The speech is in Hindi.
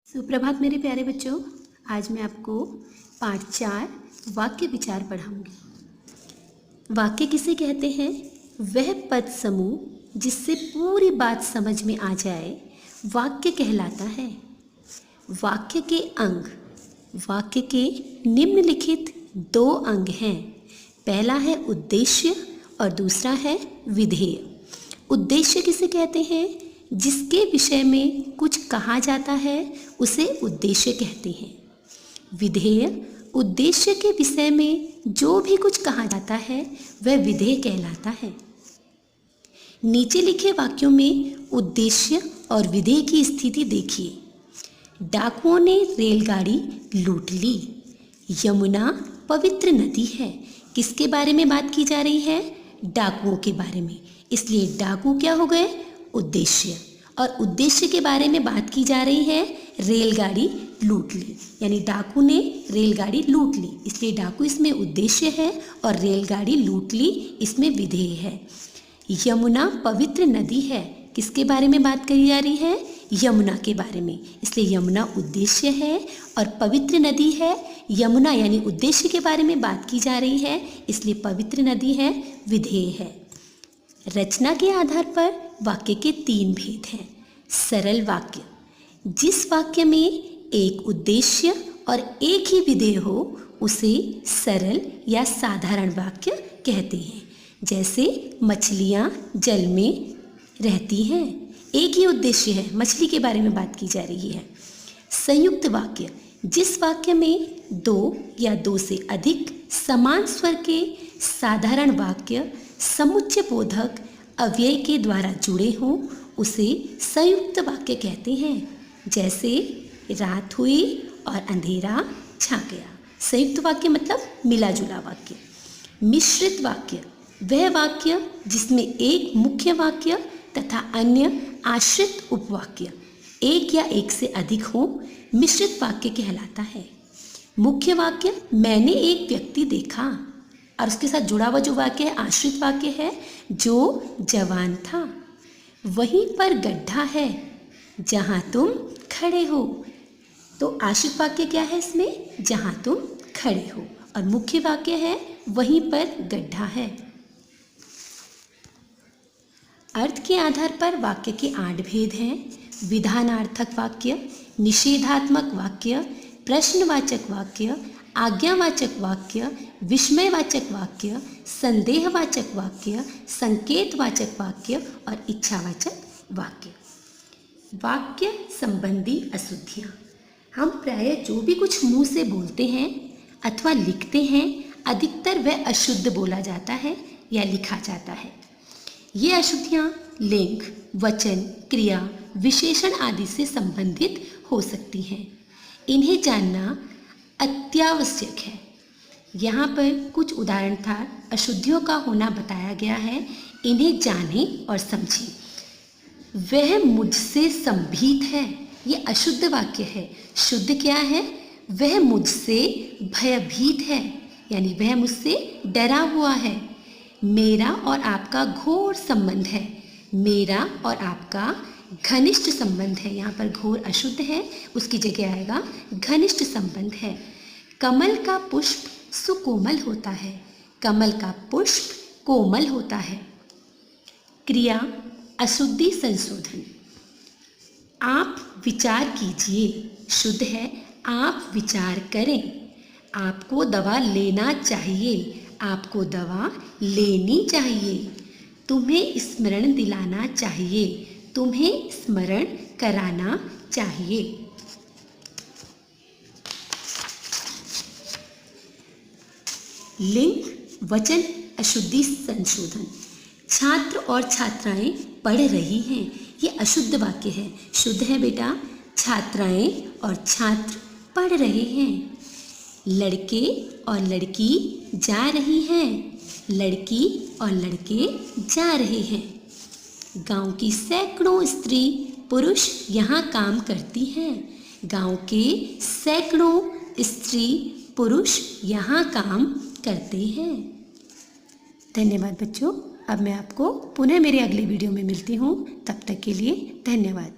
सुप्रभात मेरे प्यारे बच्चों। आज मैं आपको पाठ 4 वाक्य विचार पढ़ाऊंगी। वाक्य किसे कहते हैं? वह पद समूह जिससे पूरी बात समझ में आ जाए वाक्य कहलाता है। वाक्य के अंग। वाक्य के निम्नलिखित 2 अंग हैं। पहला है उद्देश्य और दूसरा है विधेय। उद्देश्य किसे कहते हैं? जिसके विषय में कुछ कहा जाता है उसे उद्देश्य कहते हैं। विधेय उद्देश्य के विषय में जो भी कुछ कहा जाता है वह विधेय कहलाता है। नीचे लिखे वाक्यों में उद्देश्य और विधेय की स्थिति देखिए। डाकुओं ने रेलगाड़ी लूट ली। यमुना पवित्र नदी है। किसके बारे में बात की जा रही है? डाकुओं के बारे में। इसलिए डाकू क्या हो गए? उद्देश्य। और उद्देश्य के बारे में बात की जा रही है रेलगाड़ी लूट ली, यानी डाकू ने रेलगाड़ी लूट ली, इसलिए डाकू इसमें उद्देश्य है और रेलगाड़ी लूट ली इसमें विधेय है। यमुना पवित्र नदी है। किसके बारे में बात करी जा रही है? यमुना के बारे में, इसलिए यमुना उद्देश्य है और पवित्र नदी है। यमुना यानी उद्देश्य के बारे में बात की जा रही है, इसलिए पवित्र नदी है, विधेय है। रचना के आधार पर वाक्य के 3 भेद हैं। सरल वाक्य, जिस वाक्य में एक उद्देश्य और एक ही विधेय हो उसे सरल या साधारण वाक्य कहते हैं। जैसे मछलियाँ जल में रहती हैं, एक ही उद्देश्य है, मछली के बारे में बात की जा रही है। संयुक्त वाक्य, जिस वाक्य में 2 या 2 से अधिक समान स्वर के साधारण वाक्य समुच्चय बोधक अव्यय के द्वारा जुड़े हों उसे संयुक्त वाक्य कहते हैं। जैसे रात हुई और अंधेरा छा गया। संयुक्त वाक्य मतलब मिला जुला वाक्य। मिश्रित वाक्य, वह वाक्य जिसमें एक मुख्य वाक्य तथा अन्य आश्रित उपवाक्य एक या एक से अधिक हो, मिश्रित वाक्य कहलाता है। मुख्य वाक्य, मैंने एक व्यक्ति देखा, और उसके साथ जुड़ा हुआ जो वाक्य है आश्रित वाक्य है, जो जवान था। वहीं पर गड्ढा है जहाँ तुम खड़े हो। तो आश्रित वाक्य क्या है इसमें? जहाँ तुम खड़े हो। और मुख्य वाक्य है वहीं पर गड्ढा है। अर्थ के आधार पर वाक्य के 8 भेद हैं। विधानार्थक वाक्य, निषेधात्मक वाक्य, प्रश्नवाचक वाक्य, आज्ञावाचक वाक्य, विस्मयवाचक वाक्य, संदेहवाचक वाक्य, संकेतवाचक वाक्य और इच्छावाचक वाक्य। वाक्य संबंधी अशुद्धियाँ, हम प्रायः जो भी कुछ मुंह से बोलते हैं अथवा लिखते हैं अधिकतर वह अशुद्ध बोला जाता है या लिखा जाता है। ये अशुद्धियाँ लिंग, वचन, क्रिया, विशेषण आदि से संबंधित हो सकती हैं। इन्हें जानना अत्यावश्यक है। यहाँ पर कुछ उदाहरण था अशुद्धियों का होना बताया गया है, इन्हें जानें और समझें। वह मुझसे संभीत है, ये अशुद्ध वाक्य है। शुद्ध क्या है? वह मुझसे भयभीत है, यानी वह मुझसे डरा हुआ है। मेरा और आपका घोर संबंध है। मेरा और आपका घनिष्ठ संबंध है। यहाँ पर घोर अशुद्ध है, उसकी जगह आएगा घनिष्ठ संबंध है। कमल का पुष्प सुकोमल होता है। कमल का पुष्प कोमल होता है। क्रिया अशुद्धि संशोधन, आप विचार कीजिए, शुद्ध है आप विचार करें। आपको दवा लेना चाहिए, आपको दवा लेनी चाहिए। तुम्हें स्मरण दिलाना चाहिए, तुम्हें स्मरण कराना चाहिए। लिंग, वचन, अशुद्धि संशोधन, छात्र और छात्राएं पढ़ रही हैं, ये अशुद्ध वाक्य है। शुद्ध है बेटा, छात्राएं और छात्र पढ़ रहे हैं। लड़के और लड़की जा रही हैं, लड़की और लड़के जा रहे हैं। गांव की सैकड़ों स्त्री पुरुष यहाँ काम करती हैं। गांव के सैकड़ों स्त्री पुरुष यहाँ काम करते हैं। धन्यवाद बच्चों। अब मैं आपको पुनः मेरे अगले वीडियो में मिलती हूँ। तब तक के लिए धन्यवाद।